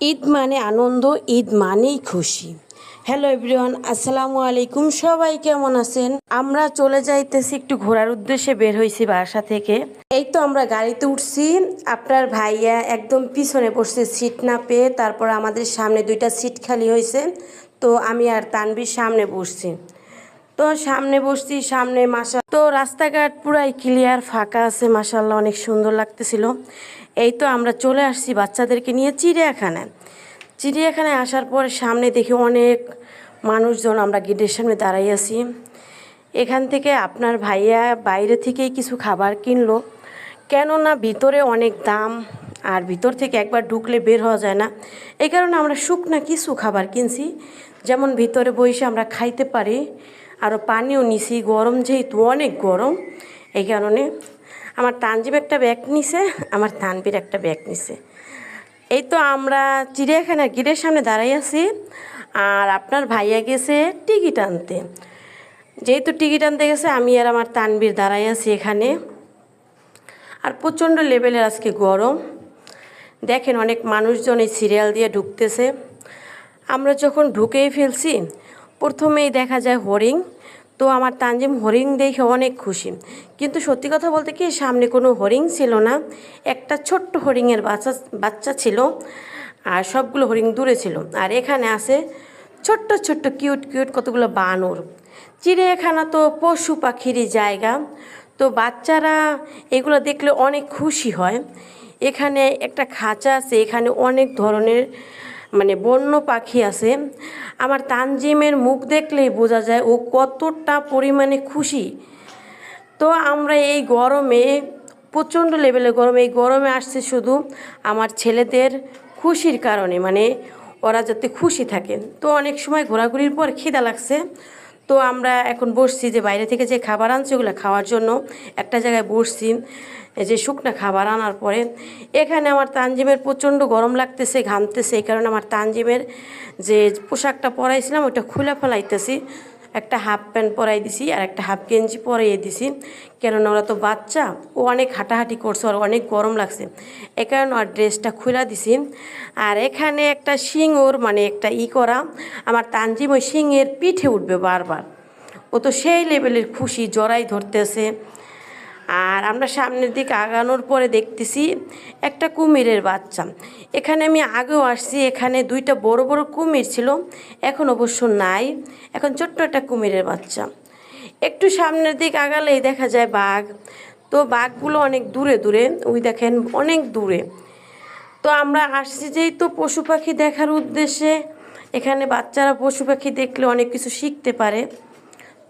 ঈদ মানে আনন্দ, ঈদ মানেই খুশি। হ্যালো এভরিওয়ান, আসসালামু আলাইকুম। সবাই কেমন আছেন? আমরা চলে যাইতেছি একটু ঘোরার উদ্দেশ্যে, বের হয়েছি বাসা থেকে। এই তো আমরা গাড়িতে উঠছি, আপনার ভাইয়া একদম পিছনে বসছে সিট না পেয়ে। তারপর আমাদের সামনে দুইটা সিট খালি হয়েছে, তো আমি আর তানভীর সামনে বসছি। তো সামনে বসছি, সামনে তো রাস্তাঘাট পুরাই ক্লিয়ার, ফাঁকা আছে, মাশাআল্লাহ অনেক সুন্দর লাগতেছিল। এই তো আমরা চলে আসছি বাচ্চাদেরকে নিয়ে চিড়িয়াখানায়। চিড়িয়াখানায় আসার পরে সামনে দেখি অনেক মানুষজন, আমরা গেটের সামনে দাঁড়াই আছি। এখান থেকে আপনার ভাইয়া বাইরে থেকেই কিছু খাবার কিনলো, কেননা ভিতরে অনেক দাম, আর ভিতর থেকে একবার ঢুকলে বের হওয়া যায় না। এই কারণে আমরা শুকনা কিছু খাবার কিনছি, যেমন ভিতরে বসে আমরা খাইতে পারি। আরও পানিও নিছি, গরম যেহেতু অনেক গরম, এই কারণে আমার তানজিম একটা ব্যাগ নিছে, আমার তানভীর একটা ব্যাগ নিছে। এই তো আমরা চিড়িয়াখানার গেটের সামনে দাঁড়াই আছি, আর আপনার ভাইয়া গেছে টিকিট আনতে। যেহেতু টিকিট আনতে গেছে, আমি আর আমার তানভীর দাঁড়াই আছি এখানে। আর প্রচণ্ড লেভেলের আজকে গরম, দেখেন অনেক মানুষজন এই সিরিয়াল দিয়ে ঢুকতেছে। আমরা যখন ঢুকেই ফেলছি, প্রথমেই দেখা যায় হরিণ। তো আমার তানজিম হরিণ দেখে অনেক খুশি, কিন্তু সত্যি কথা বলতে কি, সামনে কোনো হরিণ ছিল না, একটা ছোট্ট হরিণের বাচ্চা ছিল, আর সবগুলো হরিণ দূরে ছিল। আর এখানে আছে ছোট্ট ছোট্ট কিউট কিউট কতগুলো বানর। চিড়িয়াখানা তো পশু পাখিরই জায়গা, তো বাচ্চারা এগুলো দেখলে অনেক খুশি হয়। এখানে একটা খাঁচা আছে, এখানে অনেক ধরনের বন্য পাখি আছে। আমার তানজিমের মুখ দেখলেই বোঝা যায় ও কতটা পরিমাণে খুশি। তো আমরা এই গরমে, প্রচণ্ড লেভেলের গরম, এই গরমে আসছে শুধু আমার ছেলেদের খুশির কারণে, ওরা যাতে খুশি থাকে। তো অনেক সময় ঘোরাঘুরির পর খিদা লাগছে, তো আমরা এখন বসছি যে বাইরে থেকে যে খাবার আনছে ওগুলো খাওয়ার জন্য একটা জায়গায় বসছি, যে শুকনো খাবার আনার পরে। এখানে আমার তানজিমের প্রচণ্ড গরম লাগতেছে, ঘামতেছে, এই কারণে আমার তানজিমের যে পোশাকটা পরাইছিলাম ওটা খুলে ফেলাইতেছি। একটা হাফ প্যান্ট পরাই দিছি আর একটা হাফ গেঞ্জি পরাইয়ে দিছি, কেননা ওরা তো বাচ্চা, ও অনেক হাঁটাহাঁটি করছে, আর অনেক গরম লাগছে, এ কারণে আর ড্রেসটা খুলে দিছি। আর এখানে একটা শিঙর একটা করা, আমার তানজিম ওই শিঙের পিঠে উঠবে বারবার, ও তো সেই লেভেলের খুশি, জড়াই ধরতেছে। আর আমরা সামনের দিকে আগানোর পরে দেখতেছি একটা কুমিরের বাচ্চা। এখানে আমি আগেও আসছি, এখানে দুইটা বড় বড় কুমির ছিল, এখন অবশ্য নাই, এখন ছোট্ট একটা কুমিরের বাচ্চা। একটু সামনের দিকে আগালেই দেখা যায় বাঘ। তো বাঘগুলো অনেক দূরে দূরে, ওই দেখেন অনেক দূরে। তো আমরা আসছি যেহেতু পশু পাখি দেখার উদ্দেশ্যে, এখানে বাচ্চারা পশু পাখি দেখলে অনেক কিছু শিখতে পারে।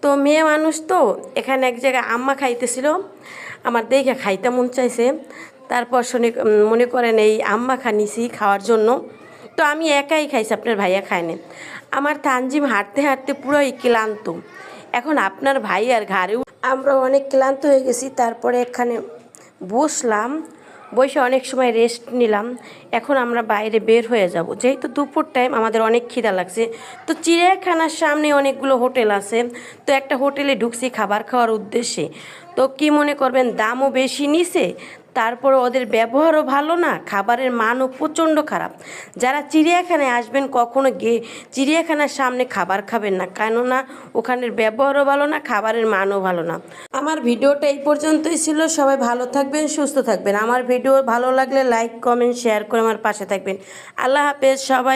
তো মেয়ে মানুষ তো, এখানে এক জায়গায় আম্মা খাইতেছিল, আমার দেখে খাইতে মন চাইছে। তারপর মনে করেন এই আম্মা খানিছি খাওয়ার জন্য। তো আমি একাই খাইছি, আপনার ভাইয়া খায়নি। আমার তানজিম হাঁটতে হাঁটতে পুরোই ক্লান্ত, এখন আপনার ভাইয়ার ঘাড়েও আমরা অনেক ক্লান্ত হয়ে গেছি। তারপরে এখানে বসলাম, বসে অনেক সময় রেস্ট নিলাম। এখন আমরা বাইরে বের হয়ে যাব, যেহেতু দুপুর টাইম, আমাদের অনেক খিদা লাগছে। তো চিড়িয়াখানার সামনে অনেকগুলো হোটেল আছে, তো একটা হোটেলে ঢুকছি খাবার খাওয়ার উদ্দেশ্যে। তো কি মনে করবেন, দামও বেশি নিছে, তারপর ওদের ব্যবহারও ভালো না, খাবারের মানও প্রচণ্ড খারাপ। যারা চিড়িয়াখানায় আসবেন কখনো চিড়িয়াখানার সামনে খাবার খাবেন না, কেননা ওখানের ব্যবহারও ভালো না, খাবারের মানও ভালো না। আমার ভিডিওটা এই পর্যন্তই ছিল। সবাই ভালো থাকবেন, সুস্থ থাকবেন। আমার ভিডিও ভালো লাগলে লাইক কমেন্ট শেয়ার করে আমার পাশে থাকবেন। আল্লাহ হাফেজ সবাই।